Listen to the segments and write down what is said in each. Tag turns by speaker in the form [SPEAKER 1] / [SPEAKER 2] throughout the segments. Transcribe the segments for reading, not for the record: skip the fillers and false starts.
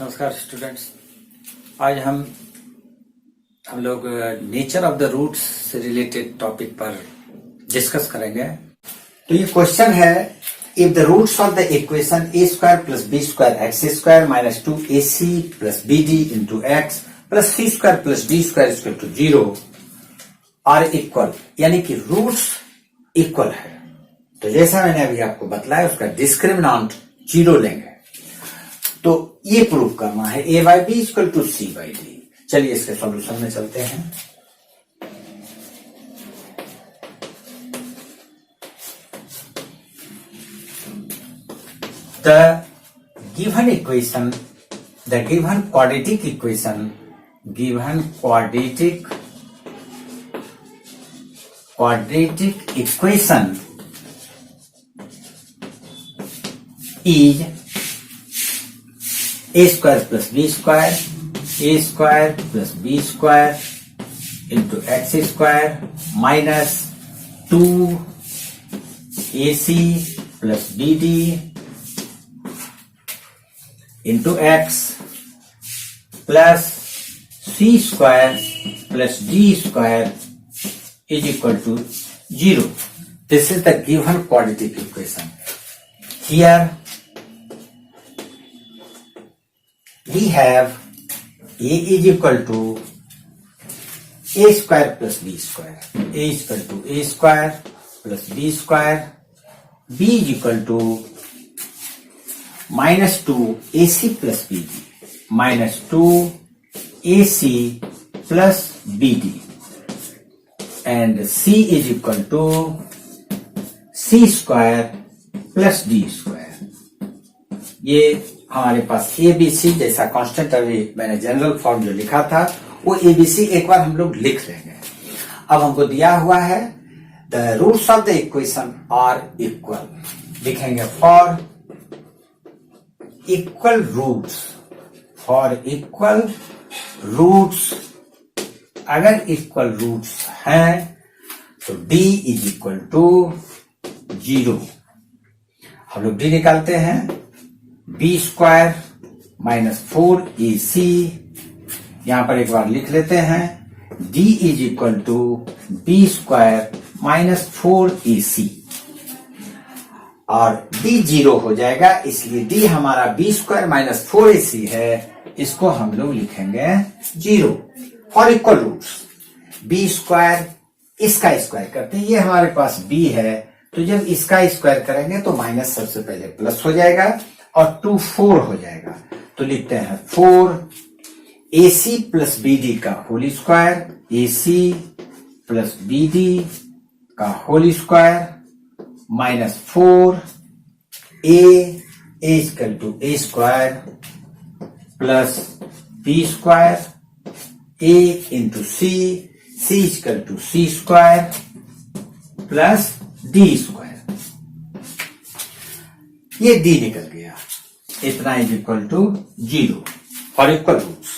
[SPEAKER 1] नमस्कार स्टूडेंट्स। आज हम लोग नेचर ऑफ द रूट्स से रिलेटेड टॉपिक पर डिस्कस करेंगे।
[SPEAKER 2] तो ये क्वेश्चन है, if the roots of the equation A square plus B square X square minus 2ac plus B D into X plus C square plus D square equal to 0 are equal, यानी कि roots equal है, तो जैसा मैंने अभी आपको बतलाया उसका डिस्क्रिमिनेंट 0 लेंगे। तो ये प्रूव करना है A by B equal to C by D. चलिए इसके सॉल्यूशन में चलते हैं। The given equation, the given quadratic equation is a square plus b square plus b square into x square minus 2ac plus bd into x plus c square plus d square is equal to 0. This is the given quadratic equation. Here we have a is equal to a square plus b square, a is equal to a square plus b square, b is equal to minus 2ac plus bd, minus 2ac plus bd, and c is equal to c square plus d square. ये हमारे पास ABC जैसा constant, अभी मैंने general form जो लिखा था वो ABC एक बार हम लोग लिख लेंगे। अब हमको दिया हुआ है the roots of the equation are equal, लिखेंगे फॉर इक्वल रूट्स, अगर इक्वल रूट्स हैं तो d इज इक्वल टू 0। हम लोग d निकालते हैं, बी स्क्वायर माइनस 4ac, यहां पर एक बार लिख लेते हैं, d is equal to B square minus 4ac, और d 0 हो जाएगा, इसलिए d हमारा बी स्क्वायर माइनस 4ac है, इसको हम लोग लिखेंगे 0 for equal roots. B square इसका स्क्वायर करते हैं, ये हमारे पास b है, तो जब इसका स्क्वायर करेंगे तो माइनस सबसे पहले प्लस हो जाएगा और 2 4 हो जाएगा, तो लिखते हैं 4ac प्लस bd का whole square, ac plus bd का whole square minus 4a equal to a square plus b square, a into c equal to c square plus d square. ये d निकल गया, इतना is equal to 0 for equal roots.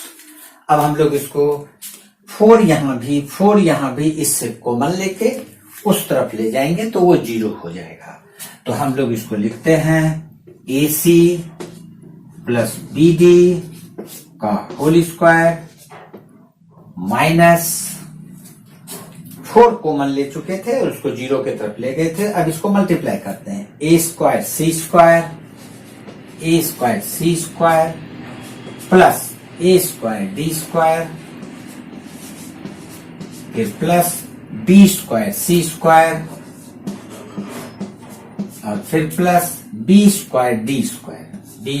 [SPEAKER 2] अब हम लोग इसको 4 यहां भी इससे कॉमन लेके उस तरफ ले जाएंगे तो वो 0 हो जाएगा, तो हम लोग इसको लिखते हैं ac प्लस bd का होल स्क्वायर माइनस 4 कॉमन ले चुके थे और उसको 0 की तरफ ले गए थे, अब इसको मल्टीप्लाई करते हैं, a square c square plus a square d square, फिर plus b square c square, और फिर plus b square d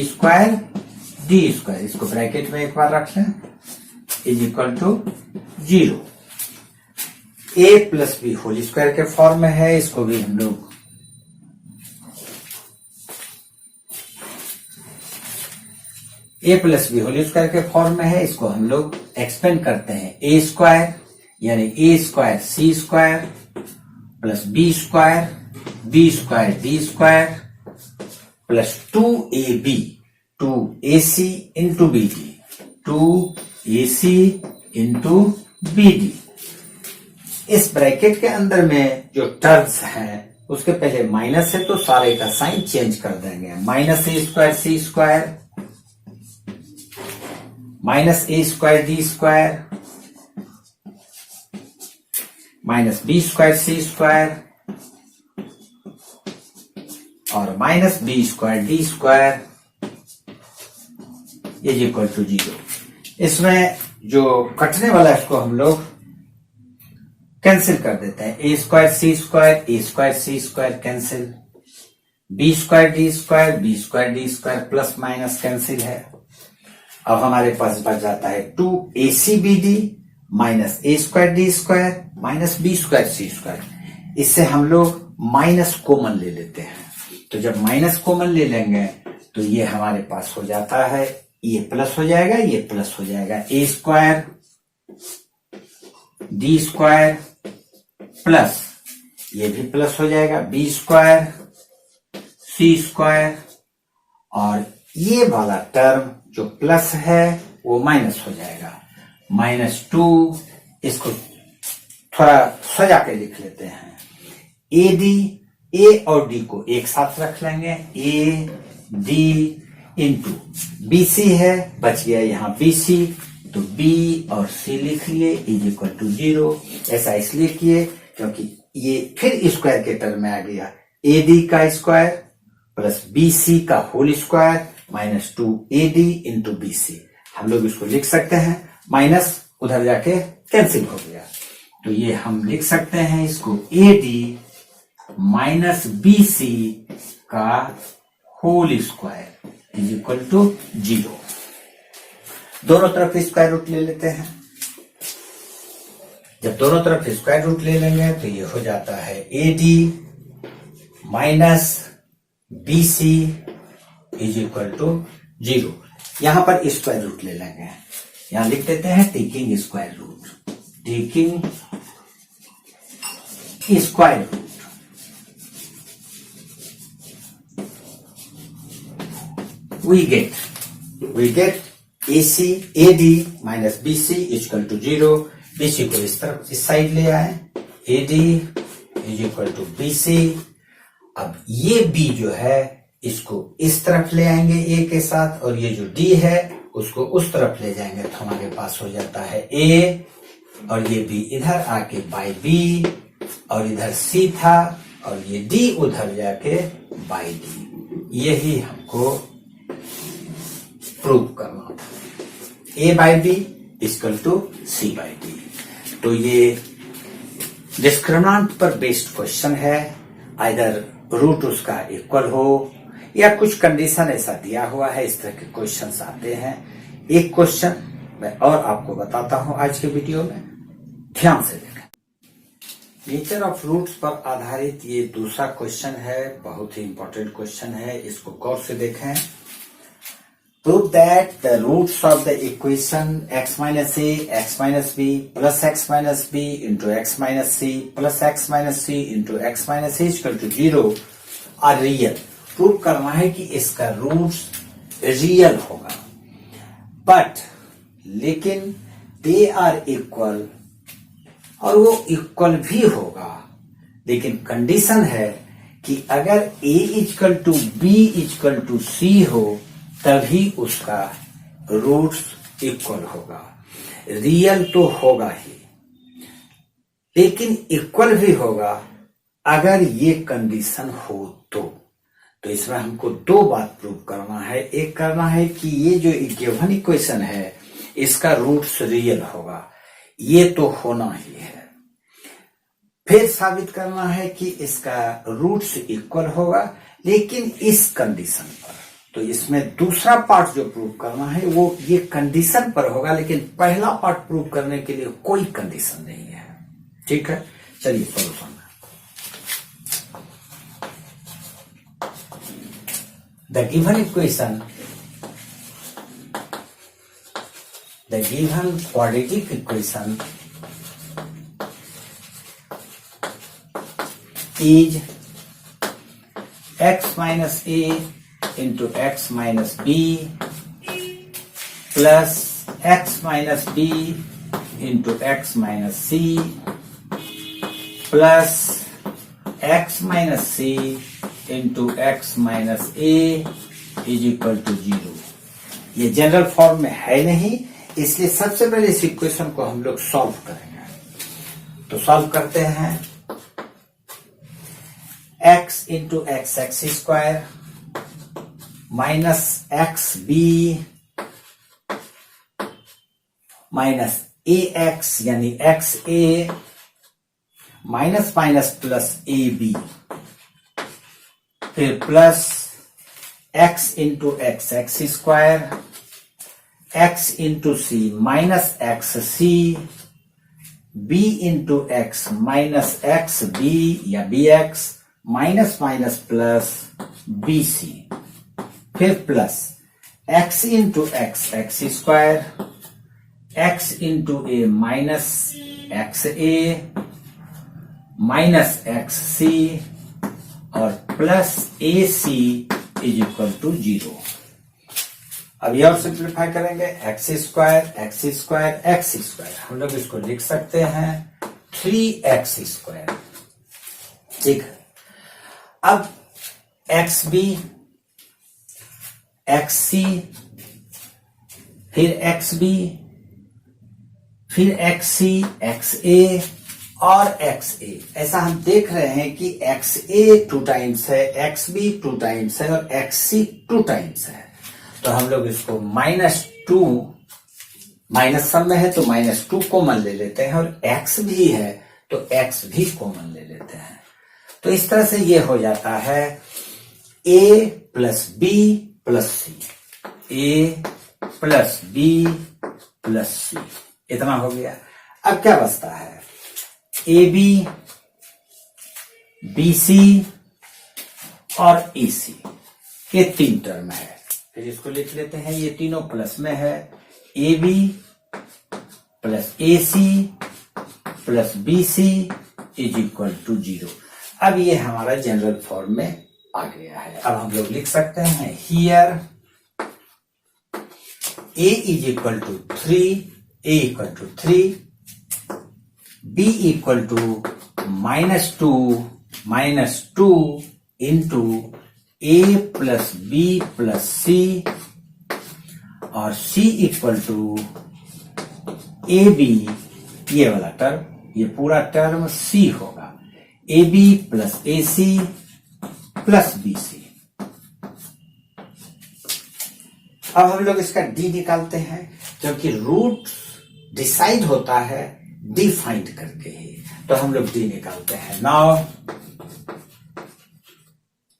[SPEAKER 2] square, इसको ब्रैकेट में एक बार रख लें, is equal to 0। a plus B whole square के फॉर्म में है, इसको भी हम लोग a plus B whole square के फॉर्म में है, इसको हम लोग एक्सपेंड करते हैं, a स्क्वायर यानी a square c square plus b square d square plus 2ac into bd। इस ब्रैकेट के अंदर में जो टर्म्स हैं उसके पहले माइनस है तो सारे का साइन चेंज कर देंगे, minus a square c square minus A square D square minus B square C square और minus B square D square is equal to 0। इसमें जो कटने वाला है उसको हम लोग कैंसिल कर देते हैं। A square C square cancel, B square D square plus minus cancel है। अब हमारे पास बच जाता है 2acbd minus A square D square minus B square C square. इससे हम लोग माइनस कॉमन ले लेते हैं। तो जब माइनस कॉमन ले लेंगे तो ये हमारे पास हो जाता है, ये प्लस हो जाएगा, ये प्लस हो जाएगा, ए स्क्वायर डी स्क्वायर प्लस ये भी प्लस हो जाएगा, बी स्क्वायर सी स्क्वायर और ये वाला टर्म जो प्लस है वो माइनस हो जाएगा, -2। इसको थोड़ा सजा के लिख लेते हैं। ए डी, ए और डी को एक साथ रख लेंगे, A D into B C है, बच गया यहाँ बी सी, तो बी और सी लिख लिए इज इक्वल टू 0। ऐसा इसलिए किए क्योंकि ये फिर स्क्वायर के टर्म में आ गया, ए डी का स्क्वायर प्लस बी सी का whole square -2ad into B C. हम लोग इसको लिख सकते हैं, माइनस उधर जाके कैंसिल हो गया, तो ये हम लिख सकते हैं इसको ad माइनस बी सी का whole square is equal to 0। दोनों तरफ स्क्वायर रूट ले लेते हैं। जब दोनों तरफ स्क्वायर रूट ले लेंगे तो ये हो जाता है ad minus B C is equal to 0। यहां पर स्क्वायर रूट ले लेंगे, यहां लिख देते हैं taking square root, taking square root. we get AC AD minus BC equal to 0। BC को इस तरफ इस साइड ले आए, AD is equal to BC। अब ये B जो है इसको इस तरफ ले आएंगे A के साथ, और ये जो D है उसको उस तरफ ले जाएंगे, तो हमारे पास हो जाता है A और ये B इधर आके बाई B और इधर C था और ये D उधर जाके बाई D। यही हमको प्रूव करना था, A by B equal to C by D. तो ये डिस्क्रिमिनेंट पर बेस्ड क्वेश्चन है, आइदर रूट उसका इक्वल हो या कुछ कंडीशन ऐसा दिया हुआ है, इस तरह के क्वेश्चंस आते हैं। एक क्वेश्चन मैं और आपको बताता हूं आज के वीडियो में, ध्यान से देखें। नेचर ऑफ रूट्स पर आधारित ये दूसरा क्वेश्चन है, बहुत ही इंपॉर्टेंट क्वेश्चन है, इसको गौर से देखें। Prove that the roots of the equation x minus a, x minus b plus x minus b into x minus c plus x minus c into x minus a equal to 0 are real। Prove करना है कि इसका roots real होगा, but लेकिन they are equal, और वो equal भी होगा, लेकिन कंडीशन है कि अगर a equal to b equal to c हो तभी उसका रूट्स इक्वल होगा। रियल तो होगा ही, लेकिन इक्वल भी होगा अगर ये कंडीशन हो तो इसमें हमको दो बात प्रूव करना है। एक करना है कि ये जो गिवन इक्वेशन है इसका रूट्स रियल होगा, ये तो होना ही है। फिर साबित करना है कि इसका रूट्स इक्वल होगा, लेकिन इस कंडीशन पर। तो इसमें दूसरा पार्ट जो प्रूव करना है वो ये कंडीशन पर होगा, लेकिन पहला पार्ट प्रूव करने के लिए कोई कंडीशन नहीं है। ठीक है, चलिए solution. The given equation, the given quadratic equation is x minus a into x minus b plus x minus b into x minus c plus x minus c into x minus a is equal to 0। ये general form में है नहीं, इसलिए सबसे पहले इस equation को हम लोग सॉल्व करेंगे। तो सॉल्व करते हैं। x into X X square minus X B minus A X यानी X A minus minus plus A B, फिर plus x into X X square x into C minus X C b into X minus X B या B X minus minus plus B C, फिर plus x into X X square x into A minus X A minus X C और plus A C is equal to 0। अब ये और simplify करेंगे। X square X square X square, हम लोग इसको लिख सकते हैं 3x स्क्वायर। ठीक है, अब एक्स बी एक्स सी फिर एक्स बी फिर एक्स सी एक्स ए और एक्स ए, ऐसा हम देख रहे हैं कि एक्स ए 2 टाइम्स है, एक्स बी 2 टाइम्स है और एक्स सी 2 टाइम्स है। तो हम लोग इसको -2 माइनस सम में है तो -2 कॉमन ले लेते हैं और x भी है तो x भी कॉमन ले लेते हैं। तो इस तरह से ये हो जाता है a plus B plus C, a plus B plus C, इतना हो गया। अब क्या बचता है, ए बी बी सी और ए सी, ये 3 टर्म है। फिर इसको लिख लेते हैं, ये तीनों प्लस में है, A B plus A C plus B C is equal to 0। अब ये हमारा जनरल फॉर्म में आ गया है। अब हम लोग लिख सकते हैं here A is equal to 3, A equal to 3, B equal to -2 into A plus B plus C और C equal to A B, ये वाला टर्म, ये पूरा टर्म सी होगा, A B plus A C plus B C. अब हम लोग इसका डी निकालते हैं, क्योंकि रूट डिसाइड होता है डी फाइंड करके ही, तो हम लोग डी निकालते हैं। Now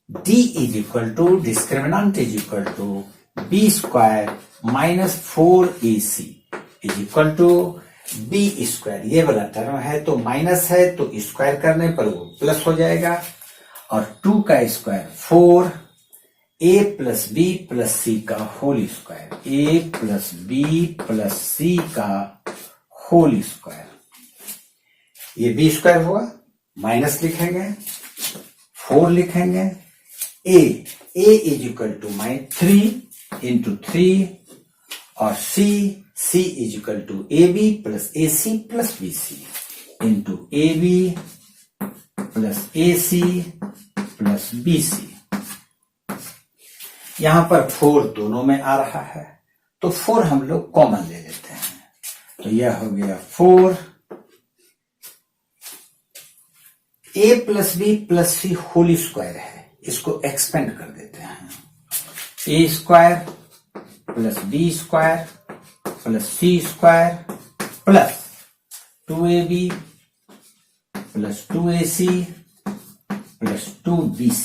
[SPEAKER 2] d is equal to discriminant is equal to B square minus 4ac is equal to B square, ये वाला टर्म है तो माइनस है तो स्क्वायर करने पर वो प्लस हो जाएगा और 2 का square 4, a plus B plus C का whole square, a plus B plus C का होल स्क्वायर, ये बी स्क्वायर हुआ, माइनस लिखेंगे 4 लिखेंगे, a is equal to 3 into 3 और c is equal to A B plus A C plus B C into A B plus A C plus B C. यहां पर 4 दोनों में आ रहा है तो 4 हम लोग कॉमन ले लेते हैं, तो यह हो गया 4, A plus B plus C whole square है, इसको एक्सपेंड कर देते हैं, A square plus B square plus C square plus 2ab plus 2ac plus 2bc,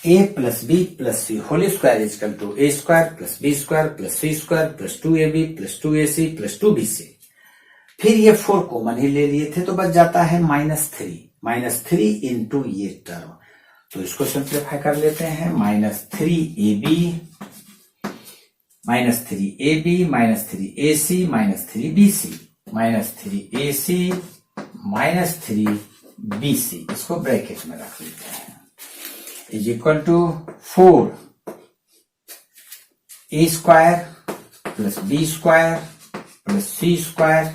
[SPEAKER 2] A plus B plus C whole square is equal to A square plus B square plus C square plus 2ab plus 2ac plus 2bc। फिर ये 4 common ही ले लिए थे तो बच जाता है -3 into ये टर्म, तो इसको सिंप्लीफाई कर लेते हैं, -3ab -3ac -3bc -3ac -3bc, इसको ब्रैकेट में रख लेते हैं, is equal to 4 A square plus B square plus C square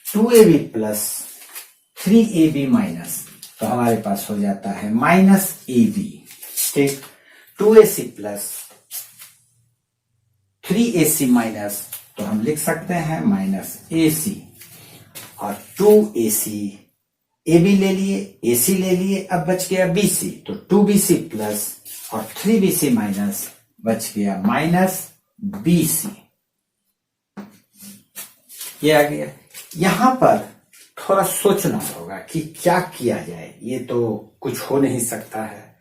[SPEAKER 2] 2ab plus 3ab minus, तो हमारे पास हो जाता है -ab, ठीक, 2ac प्लस 3ac माइनस तो हम लिख सकते हैं माइनस AC और 2AC, AB ले लिए, AC ले लिए, अब बच गया BC, तो 2BC प्लस और 3BC माइनस बच गया माइनस BC। ये आ गया। यहां पर थोड़ा सोचना होगा कि क्या किया जाए, ये तो कुछ हो नहीं सकता है।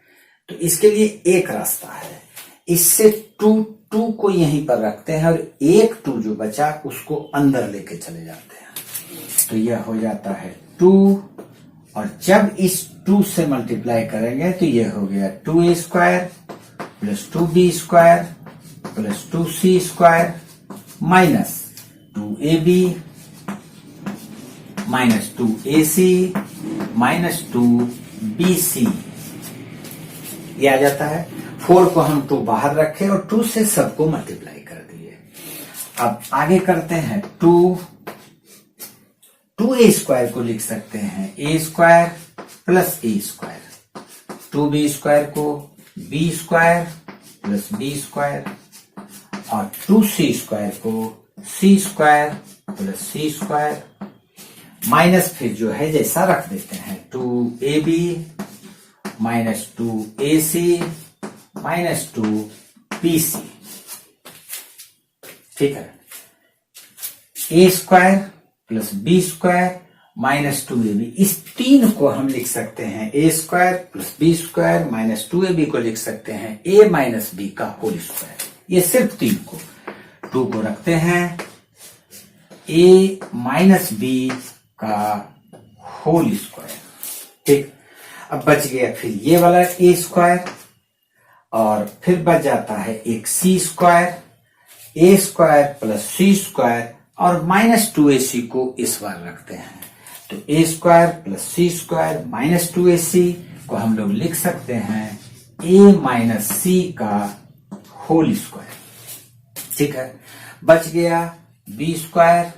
[SPEAKER 2] तो इसके लिए एक रास्ता है, इससे 2 को यहीं पर रखते हैं और एक 2 जो बचा उसको अंदर लेके चले जाते हैं, तो यह हो जाता है 2, और जब इस 2 से मल्टीप्लाई करेंगे तो यह हो गया 2a square plus 2b square plus 2c square minus 2ab minus 2ac minus 2bc, ये आ जाता है। 4 को हम 2 बाहर रखे और 2 से सबको मल्टीप्लाई कर दिए। अब आगे करते हैं 2a स्क्वायर को लिख सकते हैं a square plus a square, 2b square को b square plus b square और 2c स्क्वायर को c square plus c square minus फिर जो है जैसा रख देते हैं 2ab minus 2ac minus 2bc, ठीक है। a square plus b square minus 2ab, इस 3 को हम लिख सकते हैं a square plus b square minus 2ab को लिख सकते हैं a माइनस b का होल स्क्वायर। ये सिर्फ 3 को, 2 को रखते हैं a माइनस b का होल स्क्वायर, ठीक। अब बच गया फिर ये वाला a स्क्वायर और फिर बच जाता है एक c square, a square plus c square और माइनस 2ac को इस बार रखते हैं, तो a square plus c square minus 2ac को हम लोग लिख सकते हैं a माइनस c का होल स्क्वायर, ठीक है। बच गया b स्क्वायर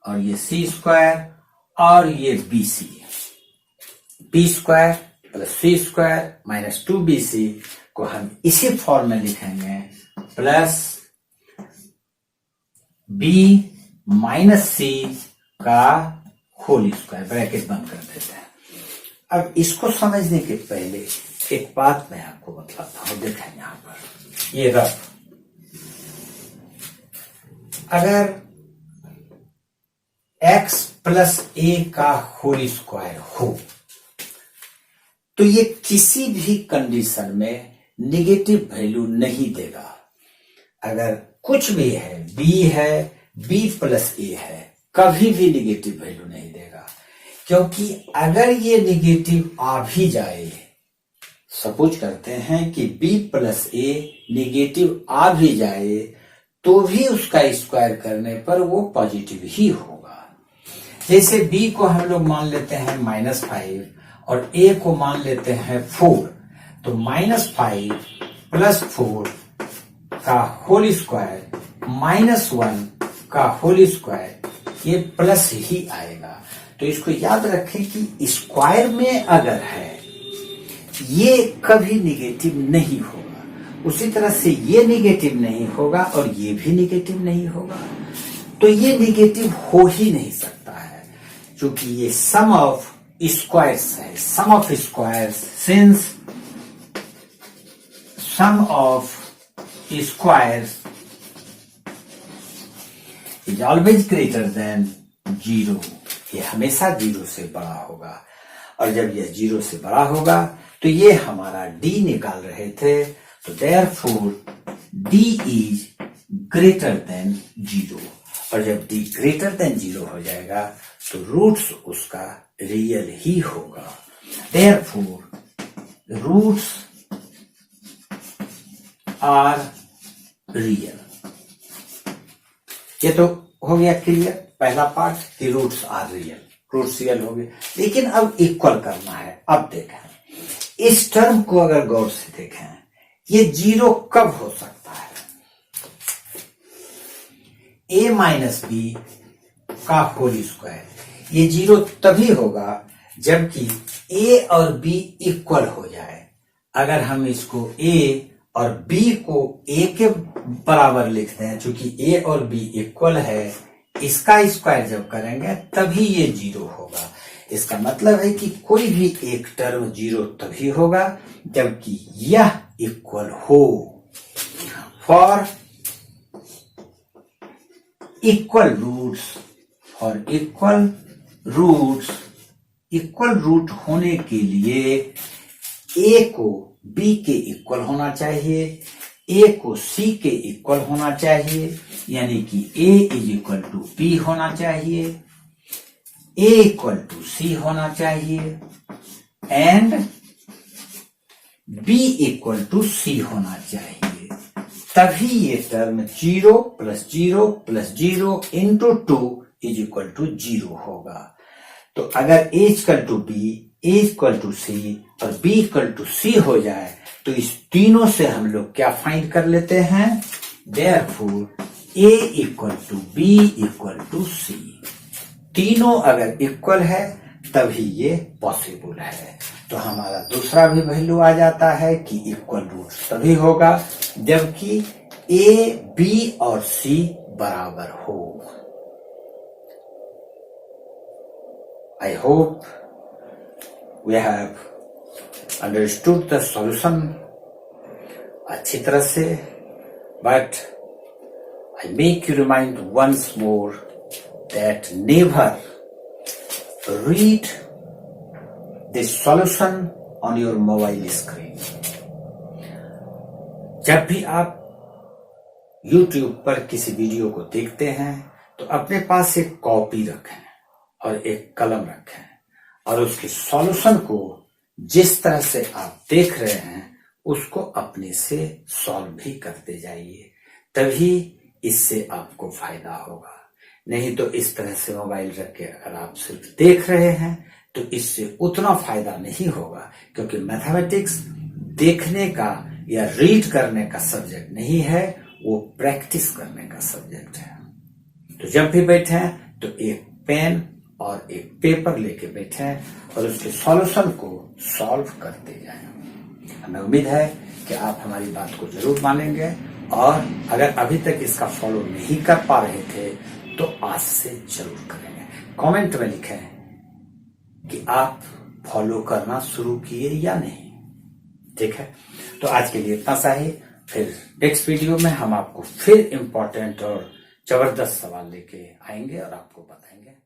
[SPEAKER 2] और ये c स्क्वायर और ये bc, b square plus c square minus 2bc को हम इसी फॉर्म में लिखेंगे प्लस b माइनस c का होल स्क्वायर, ब्रैकेट बंद कर देते हैं। अब इसको समझने के पहले एक बात मैं आपको बताता हूं, देखें यहां पर ये रफ, अगर x प्लस a का होल स्क्वायर हो तो ये किसी भी कंडीशन में निगेटिव वैल्यू नहीं देगा। अगर कुछ भी है, b है, b प्लस a है, कभी भी निगेटिव वैल्यू नहीं देगा, क्योंकि अगर ये निगेटिव आ भी जाए, सपोज करते हैं कि b प्लस a निगेटिव आ भी जाए तो भी उसका स्क्वायर करने पर वो पॉजिटिव ही होगा। जैसे b को हम लोग मान लेते हैं -5 और a को मान लेते हैं 4, तो -5 प्लस 4 का होल स्क्वायर माइनस 1 का होल स्क्वायर, ये प्लस ही आएगा। तो इसको याद रखें कि स्क्वायर में अगर है ये कभी निगेटिव नहीं होगा, उसी तरह से ये निगेटिव नहीं होगा और ये भी निगेटिव नहीं होगा, तो ये निगेटिव हो ही नहीं सकता है, क्योंकि ये सम ऑफ स्क्वायर्स है, sum of squares, since sum of squares is always greater than 0, ये हमेशा 0 से बड़ा होगा, और जब यह 0 से बड़ा होगा तो ये हमारा d निकाल रहे थे, तो therefore d is greater than 0, और जब d ग्रेटर देन 0 हो जाएगा तो रूट्स उसका रियल ही होगा। Therefore roots are real. ये तो हो गया क्लियर, पहला पार्ट कि roots are real, roots real हो गए। लेकिन अब इक्वल करना है। अब देखें इस टर्म को, अगर गौर से देखें ये 0 कब हो सकता है? a माइनस बी का होल स्क्वायर, ये 0 तभी होगा जबकि a और b इक्वल हो जाए। अगर हम इसको a और b को a के बराबर लिखते हैं, क्योंकि a और b इक्वल है, इसका स्क्वायर जब करेंगे तभी ये 0 होगा। इसका मतलब है कि कोई भी एक टर्म 0 तभी होगा जबकि यह इक्वल हो। For equal roots, equal root होने के लिए a को b के इक्वल होना चाहिए, a को c के इक्वल होना चाहिए, यानी कि a is equal to b होना चाहिए, a इक्वल टू c होना चाहिए and b equal to c होना चाहिए। तभी ये term 0 plus 0 plus 0 into 2 is equal to 0 होगा। तो अगर a equal to b, a equal to c और b इक्वल टू c हो जाए तो इस तीनों से हम लोग क्या फाइंड कर लेते हैं, therefore a equal to b equal to c। तीनों अगर इक्वल है तभी ये पॉसिबल है। तो हमारा दूसरा भी वैल्यू आ जाता है कि इक्वल रूट तभी होगा जबकि a, b और c बराबर हो। I hope we have understood the solution अच्छी तरह से, but I make you remind once more that never read the solution on your mobile screen। जब भी आप YouTube पर किसी वीडियो को देखते हैं तो अपने पास एक कॉपी रखें और एक कलम रखें और उसके सॉल्यूशन को जिस तरह से आप देख रहे हैं उसको अपने से सॉल्व भी करते जाइए, तभी इससे आपको फायदा होगा। नहीं तो इस तरह से मोबाइल रख के अगर आप सिर्फ देख रहे हैं तो इससे उतना फायदा नहीं होगा, क्योंकि मैथमेटिक्स देखने का या रीड करने का सब्जेक्ट नहीं है, वो प्रैक्टिस करने का सब्जेक्ट है। तो जब भी बैठे तो एक पेन और एक पेपर लेके बैठे और उसके सॉल्यूशन को सॉल्व करते जाएं। हमें उम्मीद है कि आप हमारी बात को जरूर मानेंगे, और अगर अभी तक इसका फॉलो नहीं कर पा रहे थे तो आज से जरूर करेंगे। कमेंट में लिखें कि आप फॉलो करना शुरू किए या नहीं। ठीक है, तो आज के लिए इतना सा ही। फिर नेक्स्ट वीडियो में हम आपको फिर इंपॉर्टेंट और जबरदस्त सवाल लेके आएंगे और आपको बताएंगे।